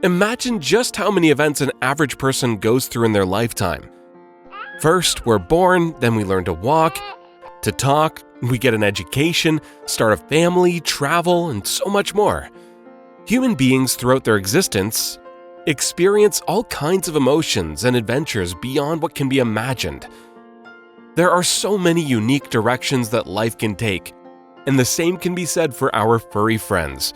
Imagine just how many events an average person goes through in their lifetime. First, we're born, then we learn to walk, to talk, we get an education, start a family, travel, and so much more. Human beings throughout their existence experience all kinds of emotions and adventures beyond what can be imagined. There are so many unique directions that life can take, and the same can be said for our furry friends.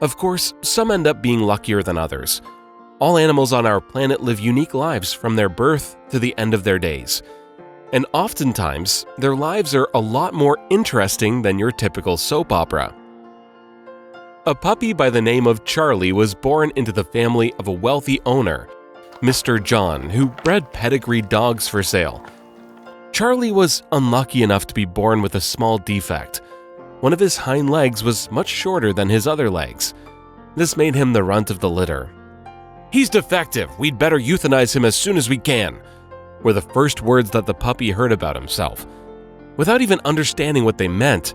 Of course, some end up being luckier than others. All animals on our planet live unique lives from their birth to the end of their days. And oftentimes, their lives are a lot more interesting than your typical soap opera. A puppy by the name of Charlie was born into the family of a wealthy owner, Mr. John, who bred pedigree dogs for sale. Charlie was unlucky enough to be born with a small defect. One of his hind legs was much shorter than his other legs. This made him the runt of the litter. "He's defective. We'd better euthanize him as soon as we can," were the first words that the puppy heard about himself. Without even understanding what they meant,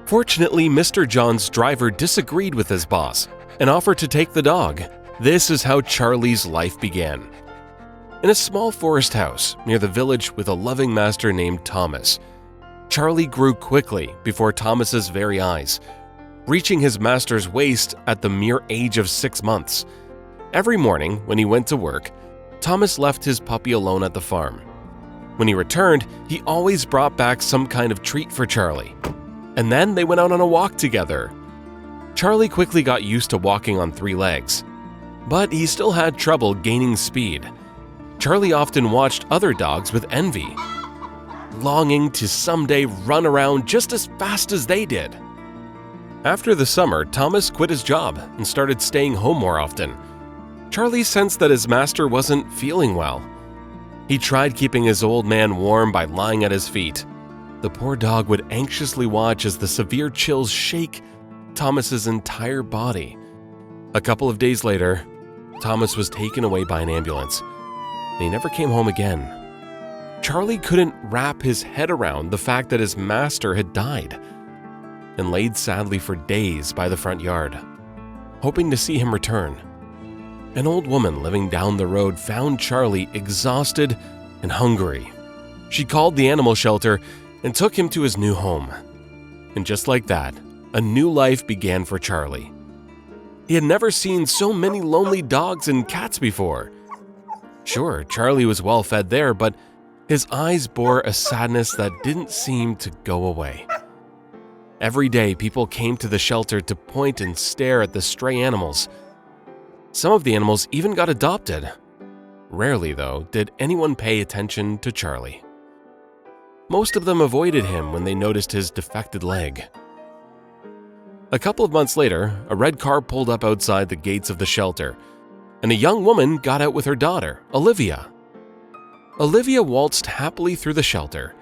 fortunately, Mr. John's driver disagreed with his boss and offered to take the dog. This is how Charlie's life began. In a small forest house near the village with a loving master named Thomas, Charlie grew quickly before Thomas's very eyes, reaching his master's waist at the mere age of 6 months. Every morning when he went to work, Thomas left his puppy alone at the farm. When he returned, he always brought back some kind of treat for Charlie. And then they went out on a walk together. Charlie quickly got used to walking on 3 legs, but he still had trouble gaining speed. Charlie often watched other dogs with envy, longing to someday run around just as fast as they did. After the summer, Thomas quit his job and started staying home more often. Charlie sensed that his master wasn't feeling well. He tried keeping his old man warm by lying at his feet. The poor dog would anxiously watch as the severe chills shake Thomas's entire body. A couple of days later, Thomas was taken away by an ambulance, and he never came home again. Charlie couldn't wrap his head around the fact that his master had died and laid sadly for days by the front yard, hoping to see him return. An old woman living down the road found Charlie exhausted and hungry. She called the animal shelter and took him to his new home. And just like that, a new life began for Charlie. He had never seen so many lonely dogs and cats before. Sure, Charlie was well fed there, but his eyes bore a sadness that didn't seem to go away. Every day, people came to the shelter to point and stare at the stray animals. Some of the animals even got adopted. Rarely, though, did anyone pay attention to Charlie. Most of them avoided him when they noticed his defected leg. A couple of months later, a red car pulled up outside the gates of the shelter, and a young woman got out with her daughter, Olivia. Olivia waltzed happily through the shelter,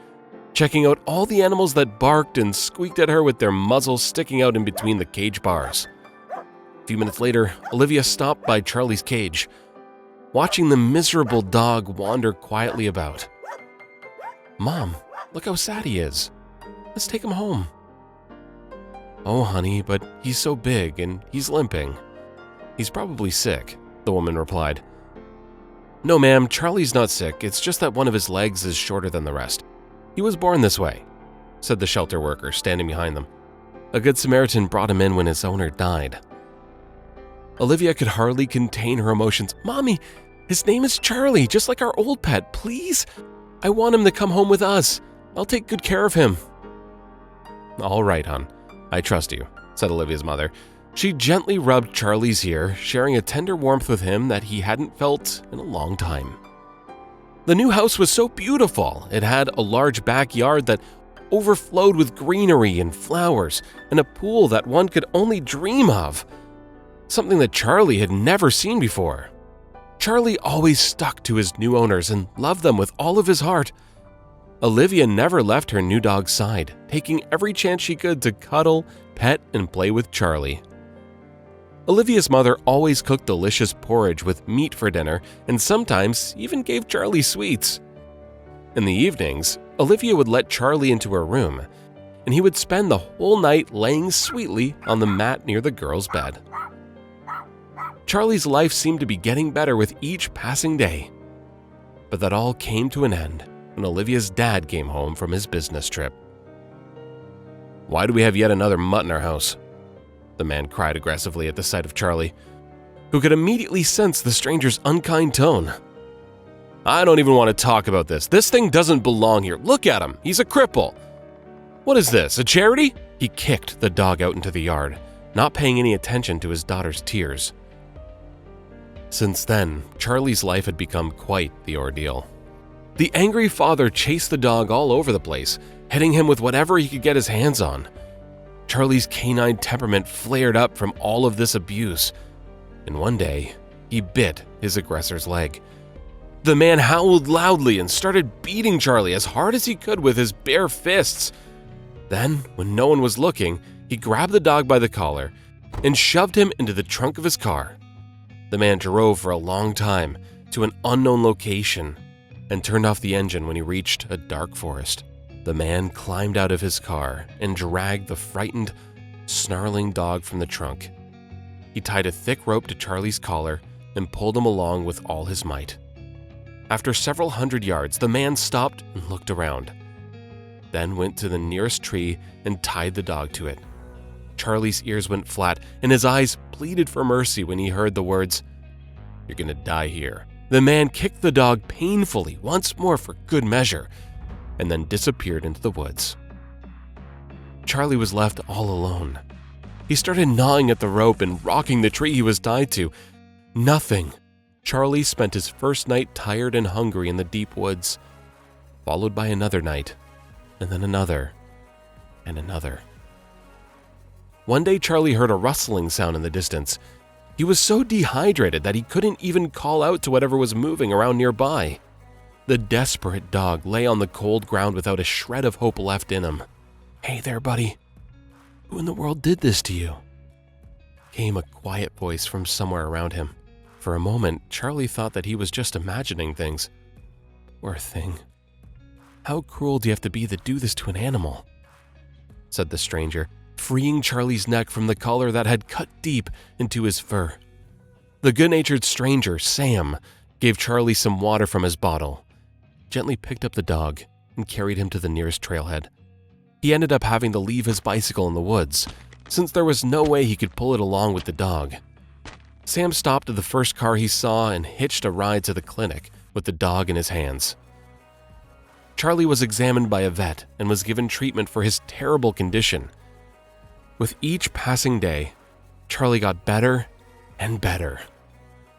checking out all the animals that barked and squeaked at her with their muzzles sticking out in between the cage bars. A few minutes later, Olivia stopped by Charlie's cage, watching the miserable dog wander quietly about. "Mom, look how sad he is. Let's take him home." "Oh, honey, but he's so big and he's limping. He's probably sick," the woman replied. "No, ma'am, Charlie's not sick. It's just that one of his legs is shorter than the rest. He was born this way," said the shelter worker standing behind them. "A good Samaritan brought him in when his owner died." Olivia could hardly contain her emotions. "Mommy, his name is Charlie, just like our old pet. Please, I want him to come home with us. I'll take good care of him." "All right, hon. I trust you," said Olivia's mother. She gently rubbed Charlie's ear, sharing a tender warmth with him that he hadn't felt in a long time. The new house was so beautiful. It had a large backyard that overflowed with greenery and flowers, and a pool that one could only dream of. Something that Charlie had never seen before. Charlie always stuck to his new owners and loved them with all of his heart. Olivia never left her new dog's side, taking every chance she could to cuddle, pet, and play with Charlie. Olivia's mother always cooked delicious porridge with meat for dinner and sometimes even gave Charlie sweets. In the evenings, Olivia would let Charlie into her room, and he would spend the whole night laying sweetly on the mat near the girl's bed. Charlie's life seemed to be getting better with each passing day. But that all came to an end when Olivia's dad came home from his business trip. "Why do we have yet another mutt in our house?" the man cried aggressively at the sight of Charlie, who could immediately sense the stranger's unkind tone. "I don't even want to talk about this. This thing doesn't belong here. Look at him. He's a cripple. What is this, a charity?" He kicked the dog out into the yard, not paying any attention to his daughter's tears. Since then, Charlie's life had become quite the ordeal. The angry father chased the dog all over the place, hitting him with whatever he could get his hands on. Charlie's canine temperament flared up from all of this abuse, and one day, he bit his aggressor's leg. The man howled loudly and started beating Charlie as hard as he could with his bare fists. Then, when no one was looking, he grabbed the dog by the collar and shoved him into the trunk of his car. The man drove for a long time to an unknown location and turned off the engine when he reached a dark forest. The man climbed out of his car and dragged the frightened, snarling dog from the trunk. He tied a thick rope to Charlie's collar and pulled him along with all his might. After several hundred yards, the man stopped and looked around, then went to the nearest tree and tied the dog to it. Charlie's ears went flat and his eyes pleaded for mercy when he heard the words, "You're gonna die here." The man kicked the dog painfully once more for good measure, and then disappeared into the woods. Charlie was left all alone. He started gnawing at the rope and rocking the tree he was tied to. Nothing. Charlie spent his first night tired and hungry in the deep woods, followed by another night, and then another, and another. One day, Charlie heard a rustling sound in the distance. He was so dehydrated that he couldn't even call out to whatever was moving around nearby. The desperate dog lay on the cold ground without a shred of hope left in him. "Hey there, buddy. Who in the world did this to you?" came a quiet voice from somewhere around him. For a moment, Charlie thought that he was just imagining things. "Poor thing. How cruel do you have to be to do this to an animal?" said the stranger, freeing Charlie's neck from the collar that had cut deep into his fur. The good-natured stranger, Sam, gave Charlie some water from his bottle, gently picked up the dog, and carried him to the nearest trailhead. He ended up having to leave his bicycle in the woods, since there was no way he could pull it along with the dog. Sam stopped at the first car he saw and hitched a ride to the clinic with the dog in his hands. Charlie was examined by a vet and was given treatment for his terrible condition. With each passing day, Charlie got better and better.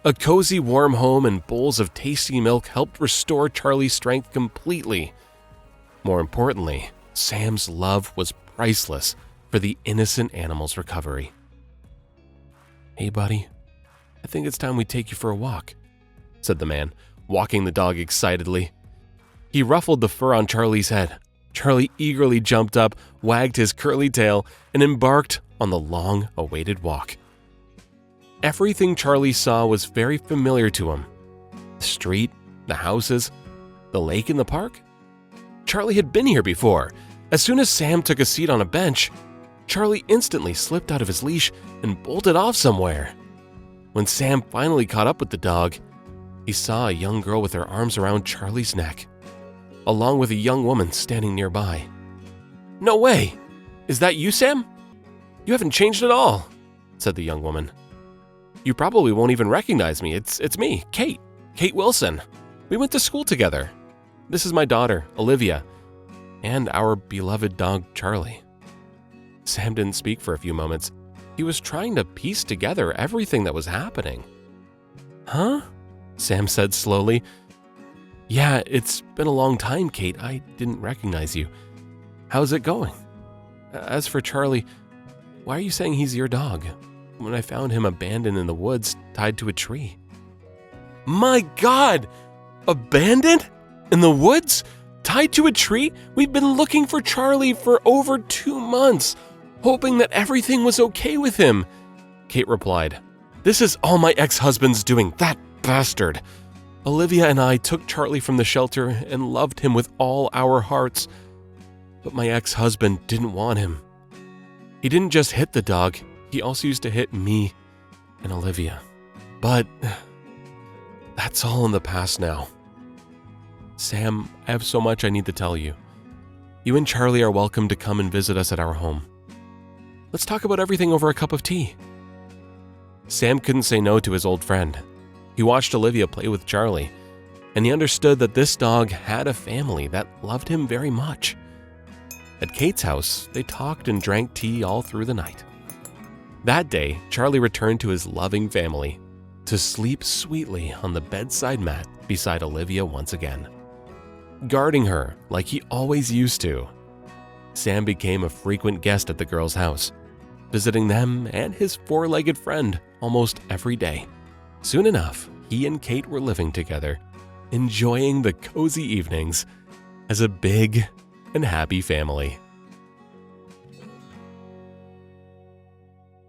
A cozy, warm home and bowls of tasty milk helped restore Charlie's strength completely. More importantly, Sam's love was priceless for the innocent animal's recovery. "Hey, buddy, I think it's time we take you for a walk," said the man, walking the dog excitedly. He ruffled the fur on Charlie's head. Charlie eagerly jumped up, wagged his curly tail, and embarked on the long-awaited walk. Everything Charlie saw was very familiar to him. The street, the houses, the lake in the park. Charlie had been here before. As soon as Sam took a seat on a bench, Charlie instantly slipped out of his leash and bolted off somewhere. When Sam finally caught up with the dog, he saw a young girl with her arms around Charlie's neck, along with a young woman standing nearby. "No way! Is that you, Sam? You haven't changed at all," said the young woman. "You probably won't even recognize me. It's me, Kate Wilson. We went to school together. This is my daughter, Olivia, and our beloved dog, Charlie." Sam didn't speak for a few moments. He was trying to piece together everything that was happening. "Huh?" Sam said slowly. "Yeah, it's been a long time, Kate. I didn't recognize you. How's it going? As for Charlie, why are you saying he's your dog when I found him abandoned in the woods tied to a tree?" "My God! Abandoned? In the woods? Tied to a tree? We've been looking for Charlie for over 2 months, hoping that everything was okay with him," Kate replied. "This is all my ex-husband's doing, that bastard. Olivia and I took Charlie from the shelter and loved him with all our hearts, but my ex-husband didn't want him. He didn't just hit the dog, he also used to hit me and Olivia." But that's all in the past now. Sam, I have so much I need to tell you. You and Charlie are welcome to come and visit us at our home. Let's talk about everything over a cup of tea. Sam couldn't say no to his old friend. He watched Olivia play with Charlie, and he understood that this dog had a family that loved him very much. At Kate's house, they talked and drank tea all through the night. That day, Charlie returned to his loving family to sleep sweetly on the bedside mat beside Olivia once again, guarding her like he always used to. Sam became a frequent guest at the girls' house, visiting them and his four-legged friend almost every day. Soon enough, he and Kate were living together, enjoying the cozy evenings as a big and happy family.